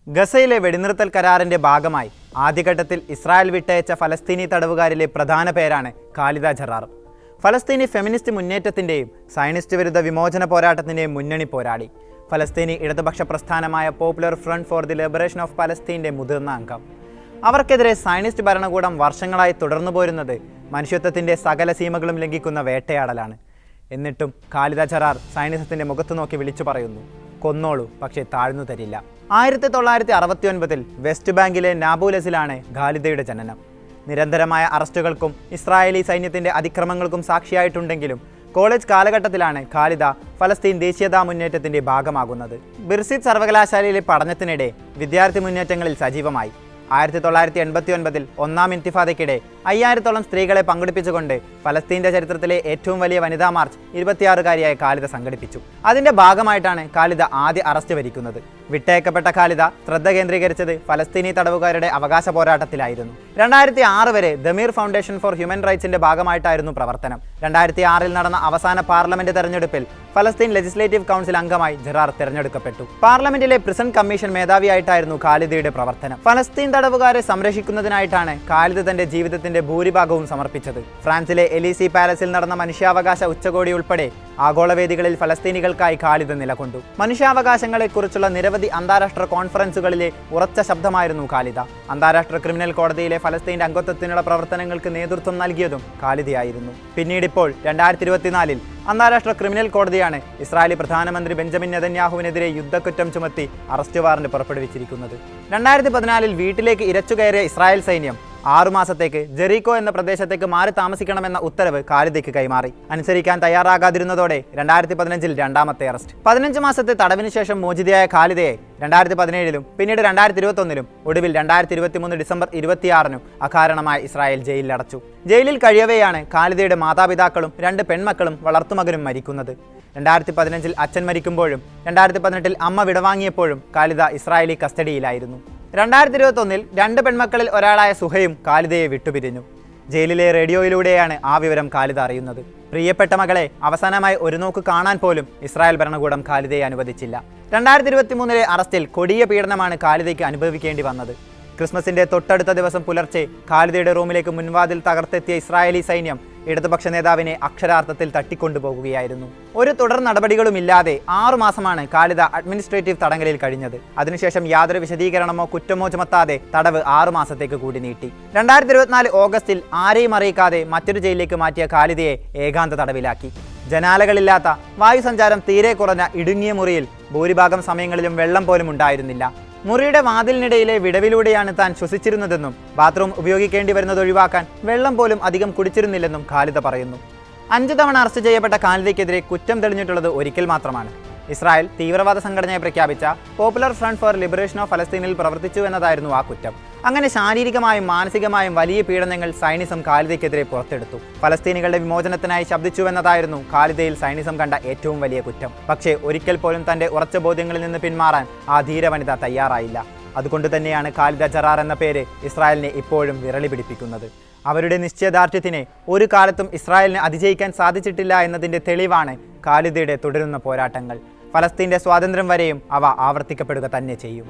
ഗസയിലെ വെടിനിർത്തൽ കരാറിന്റെ ഭാഗമായി ആദ്യഘട്ടത്തിൽ ഇസ്രായേൽ വിട്ടയച്ച ഫലസ്തീനി തടവുകാരിലെ പ്രധാന പേരാണ് ഖാലിദ ജറാർ. ഫലസ്തീനി ഫെമിനിസ്റ്റ് മുന്നേറ്റത്തിന്റെയും സയനിസ്റ്റ് വിരുദ്ധ വിമോചന പോരാട്ടത്തിന്റെയും മുന്നണി പോരാടി. ഫലസ്തീനി ഇടതുപക്ഷ പ്രസ്ഥാനമായ popular front for the liberation of പലസ്തീൻ്റെ മുതിർന്ന അംഗം. അവർക്കെതിരെ സയനിസ്റ്റ് ഭരണകൂടം വർഷങ്ങളായി തുടർന്നു പോരുന്നത് മനുഷ്യത്വത്തിന്റെ സകല സീമകളും ലംഘിക്കുന്ന വേട്ടയാടലാണ്. എന്നിട്ടും ഖാലിദ ജറാർ സയനിസത്തിന്റെ മുഖത്ത് നോക്കി വിളിച്ചു പറയുന്നു, കൊന്നോളൂ, പക്ഷേ താഴ്ന്നു തരില്ല. 1969 വെസ്റ്റ് ബാങ്കിലെ നാബുലസിലാണ് ഖാലിദയുടെ ജനനം. നിരന്തരമായ അറസ്റ്റുകൾക്കും ഇസ്രായേലി സൈന്യത്തിന്റെ അതിക്രമങ്ങൾക്കും സാക്ഷിയായിട്ടുണ്ടെങ്കിലും കോളേജ് കാലഘട്ടത്തിലാണ് ഖാലിദ ഫലസ്തീൻ ദേശീയതാ മുന്നേറ്റത്തിന്റെ ഭാഗമാകുന്നത്. ബിർസിറ്റ് സർവകലാശാലയിലെ പഠനത്തിനിടെ വിദ്യാർത്ഥി മുന്നേറ്റങ്ങളിൽ സജീവമായി. 1989 ഒന്നാം ഇൻതിഫാദയ്ക്കിടെ 5000-ഓളം സ്ത്രീകളെ പങ്കെടുപ്പിച്ചുകൊണ്ട് ഫലസ്തീൻ്റെ ചരിത്രത്തിലെ ഏറ്റവും വലിയ വനിതാ മാർച്ച് 26-കാരിയായ ഖാലിദ സംഘടിപ്പിച്ചു. അതിന്റെ ഭാഗമായിട്ടാണ് ഖാലിദ ആദ്യ അറസ്റ്റ് വരിക്കുന്നത്. വിട്ടയക്കപ്പെട്ട ഖാലിദ ശ്രദ്ധ കേന്ദ്രീകരിച്ചത് ഫലസ്തീനി തടവുകാരുടെ അവകാശ പോരാട്ടത്തിലായിരുന്നു. 2006 വരെ ദമീർ ഫൗണ്ടേഷൻ ഫോർ ഹ്യൂമൻ റൈറ്റ്സിന്റെ ഭാഗമായിട്ടായിരുന്നു പ്രവർത്തനം. 2006 നടന്ന അവസാന പാർലമെന്റ് തെരഞ്ഞെടുപ്പിൽ ഫലസ്തീൻ ലെജിസ്ലേറ്റീവ് കൗൺസിൽ അംഗമായി ജറാർ തെരഞ്ഞെടുക്കപ്പെട്ടു. പാർലമെന്റിലെ പ്രിസൺ കമ്മീഷൻ മേധാവിയായിട്ടായിരുന്നു ഖാലിദയുടെ പ്രവർത്തനം. ഫലസ്തീൻ തടവുകാരെ സംരക്ഷിക്കുന്നതിനായിട്ടാണ് ഖാലിദ തന്റെ ജീവിതത്തിന്റെ ഭൂരിഭാഗവും സമർപ്പിച്ചത്. ഫ്രാൻസിലെ എലീസി പാലസിൽ നടന്ന മനുഷ്യാവകാശ ഉച്ചകോടി ഉൾപ്പെടെ ആഗോളവേദികളിൽ ഫലസ്തീനികൾക്കായി ഖാലിദ നിലകൊണ്ടു. മനുഷ്യാവകാശങ്ങളെക്കുറിച്ചുള്ള നിരവധി അന്താരാഷ്ട്ര കോൺഫറൻസുകളിലെ ഉറച്ച ശബ്ദമായിരുന്നു ഖാലിദ. അന്താരാഷ്ട്ര ക്രിമിനൽ കോടതിയിലെ ഫലസ്തീൻ്റെ അംഗത്വത്തിനുള്ള പ്രവർത്തനങ്ങൾക്ക് നേതൃത്വം നൽകിയതും ഖാലിദയായിരുന്നു. പിന്നീടിപ്പോൾ 2024 അന്താരാഷ്ട്ര ക്രിമിനൽ കോടതിയാണ് ഇസ്രായേലി പ്രധാനമന്ത്രി ബെഞ്ചമിൻ നെതന്യാഹുവിനെതിരെ യുദ്ധക്കുറ്റം ചുമത്തി അറസ്റ്റ് വാറന്റ് പുറപ്പെടുവിച്ചിരിക്കുന്നത്. 2014 വീട്ടിലേക്ക് ഇരച്ചുകയറിയ ഇസ്രായേൽ സൈന്യം 6 മാസത്തേക്ക് ജെറീക്കോ എന്ന പ്രദേശത്തേക്ക് മാറി താമസിക്കണമെന്ന ഉത്തരവ് ഖാലിദയ്ക്ക് കൈമാറി. അനുസരിക്കാൻ തയ്യാറാകാതിരുന്നതോടെ 2015 രണ്ടാമത്തെ അറസ്റ്റ്. 15 മാസത്തെ തടവിന് ശേഷം മോചിതയായ ഖാലിദയെ 2017 പിന്നീട് 2021 ഒടുവിൽ 2023 ഡിസംബർ 26 അകാരണമായി ഇസ്രായേൽ ജയിലിലടച്ചു. ജയിലിൽ കഴിയവെയാണ് ഖാലിദയുടെ മാതാപിതാക്കളും 2 പെൺമക്കളും വളർത്തുമകനും മരിക്കുന്നത്. 2015 അച്ഛൻ മരിക്കുമ്പോഴും 2018 അമ്മ വിടവാങ്ങിയപ്പോഴും ഖാലിദ ഇസ്രായേലി കസ്റ്റഡിയിലായിരുന്നു. 2021 2 പെൺമക്കളിൽ ഒരാളായ സുഹയും ഖാലിദയെ വിട്ടുപിരിഞ്ഞു. ജയിലിലെ റേഡിയോയിലൂടെയാണ് ആ വിവരം ഖാലിദ അറിയുന്നത്. പ്രിയപ്പെട്ട മകളെ അവസാനമായി ഒരു നോക്ക് കാണാൻ പോലും ഇസ്രായേൽ ഭരണകൂടം ഖാലിദയെ അനുവദിച്ചില്ല. 2023 അറസ്റ്റിൽ കൊടിയ പീഡനമാണ് ഖാലിദയ്ക്ക് അനുഭവിക്കേണ്ടി വന്നത്. ക്രിസ്മസിന്റെ തൊട്ടടുത്ത ദിവസം പുലർച്ചെ ഖാലിദയുടെ റൂമിലേക്ക് മുൻവാതിൽ തകർത്തെത്തിയ ഇസ്രായേലി സൈന്യം ഇടതുപക്ഷ നേതാവിനെ അക്ഷരാർത്ഥത്തിൽ തട്ടിക്കൊണ്ടുപോകുകയായിരുന്നു. ഒരു തുടർ നടപടികളുമില്ലാതെ 6 മാസമാണ് ഖാലിദ അഡ്മിനിസ്ട്രേറ്റീവ് തടങ്കലിൽ കഴിഞ്ഞത്. അതിനുശേഷം യാതൊരു വിശദീകരണമോ കുറ്റമോ ചുമത്താതെ തടവ് 6 മാസത്തേക്ക് കൂടി നീട്ടി. 2024 ഓഗസ്റ്റിൽ ആരെയും അറിയിക്കാതെ മറ്റൊരു ജയിലിലേക്ക് മാറ്റിയ ഖാലിദയെ ഏകാന്ത തടവിലാക്കി. ജനാലകളില്ലാത്ത, വായുസഞ്ചാരം തീരെ കുറഞ്ഞ ഇടുങ്ങിയ മുറിയിൽ ഭൂരിഭാഗം സമയങ്ങളിലും വെള്ളം പോലും ഉണ്ടായിരുന്നില്ല. മുറിയുടെ വാതിലിനിടയിലെ വിടവിലൂടെയാണ് താൻ ശ്വസിച്ചിരുന്നതെന്നും ബാത്റൂം ഉപയോഗിക്കേണ്ടി വരുന്നത് ഒഴിവാക്കാൻ വെള്ളം പോലും അധികം കുടിച്ചിരുന്നില്ലെന്നും ഖാലിദ പറയുന്നു. 5 തവണ അറസ്റ്റ് ചെയ്യപ്പെട്ട ഖാലിദയ്ക്കെതിരെ കുറ്റം തെളിഞ്ഞിട്ടുള്ളത് ഒരിക്കൽ മാത്രമാണ്. ഇസ്രായേൽ തീവ്രവാദ സംഘടനയെ പ്രഖ്യാപിച്ച popular front for liberation of പലസ്തീനിൽ പ്രവർത്തിച്ചു എന്നതായിരുന്നു ആ കുറ്റം. അങ്ങനെ ശാരീരികമായും മാനസികമായും വലിയ പീഡനങ്ങൾ സൈനിസം ഖാലിദയ്ക്കെതിരെ പുറത്തെടുത്തു. ഫലസ്തീനികളുടെ വിമോചനത്തിനായി ശബ്ദിച്ചുവെന്നതായിരുന്നു ഖാലിദയിൽ സൈനിസം കണ്ട ഏറ്റവും വലിയ കുറ്റം. പക്ഷേ ഒരിക്കൽ പോലും തന്റെ ഉറച്ച ബോധ്യങ്ങളിൽ നിന്ന് പിന്മാറാൻ ആ ധീരവനിത തയ്യാറായില്ല. അതുകൊണ്ട് തന്നെയാണ് ഖാലിദ ജറാർ എന്ന പേര് ഇസ്രായേലിനെ ഇപ്പോഴും വിരളി പിടിപ്പിക്കുന്നത്. അവരുടെ നിശ്ചയദാർഢ്യത്തിനെ ഒരു കാലത്തും ഇസ്രായേലിന് അതിജയിക്കാൻ സാധിച്ചിട്ടില്ല എന്നതിൻ്റെ തെളിവാണ് ഖാലിദയുടെ തുടരുന്ന പോരാട്ടങ്ങൾ. ഫലസ്തീൻ്റെ സ്വാതന്ത്ര്യം വരെയും അവ ആവർത്തിക്കപ്പെടുക തന്നെ ചെയ്യും.